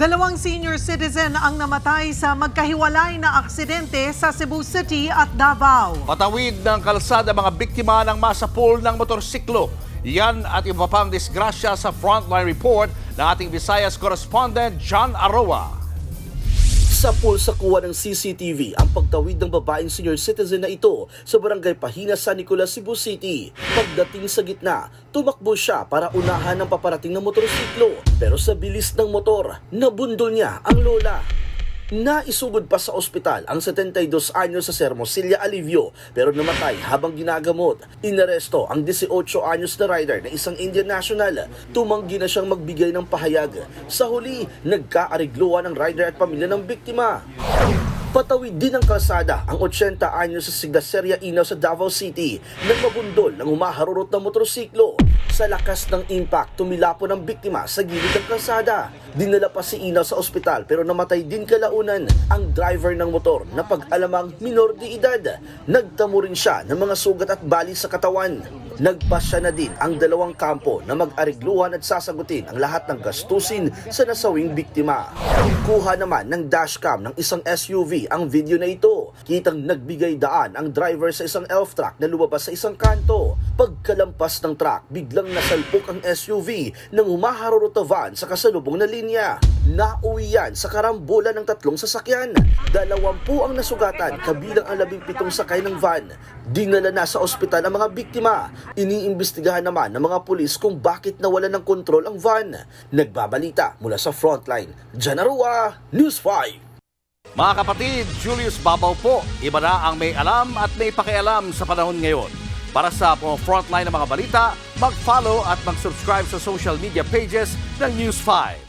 Dalawang senior citizen ang namatay sa magkahiwalay na aksidente sa Cebu City at Davao. Patawid ng kalsada mga biktima ng masapul ng motorsiklo. Yan at iba pang disgrasya sa Frontline Report ng ating Visayas correspondent John Aroa. Sa pulsa kuha ng CCTV ang pagtawid ng babaeng senior citizen na ito sa barangay Pahina, San Nicolas, Cebu City. Pagdating sa gitna, tumakbo siya para unahan ng paparating na motorsiklo. Pero sa bilis ng motor, nabundol niya ang lola. Naisugod pa sa ospital ang 72 anyos sa Hermosilla Alivio pero namatay habang ginagamot. Inaresto ang 18 anyos na rider na isang Indian national. Tumanggi na siyang magbigay ng pahayag. Sa huli, nagkaarigluhan ng rider at pamilya ng biktima. Patawid din ng kalsada ang 80 anyos sa Siglaseria Inaw sa Davao City nang mabundol ng humaharurot na motorsiklo. Sa lakas ng impact, tumilapon ang biktima sa gilid ng kalsada. Dinala pa si Inaw sa ospital pero namatay din kalaunan ang driver ng motor na pag-alamang minor de edad. Nagtamo rin siya ng mga sugat at bali sa katawan. Nagpasya na din ang dalawang kampo na mag-arigluhan at sasagutin ang lahat ng gastusin sa nasawing biktima. Kuha naman ng dashcam ng isang SUV ang video na ito. Kitang nagbigay daan ang driver sa isang elf truck na lumabas sa isang kanto. Pagkalampas ng truck, biglang nasalpok ang SUV ng humaharurot na van sa kasalubong na linya. Nauwi yan sa karambola ng tatlong sasakyan. 20 ang nasugatan kabilang ang 17 sakay ng van. Dinala na sa ospital ang mga biktima. Iniimbestigahan naman ng mga pulis kung bakit nawala ng kontrol ang van. Nagbabalita mula sa Frontline, John Aroa, News 5. Mga kapatid, Julius Babaw po. Iba na ang may alam at may pakialam sa panahon ngayon. Para sa Frontline ng mga balita, mag-follow at mag-subscribe sa social media pages ng News 5.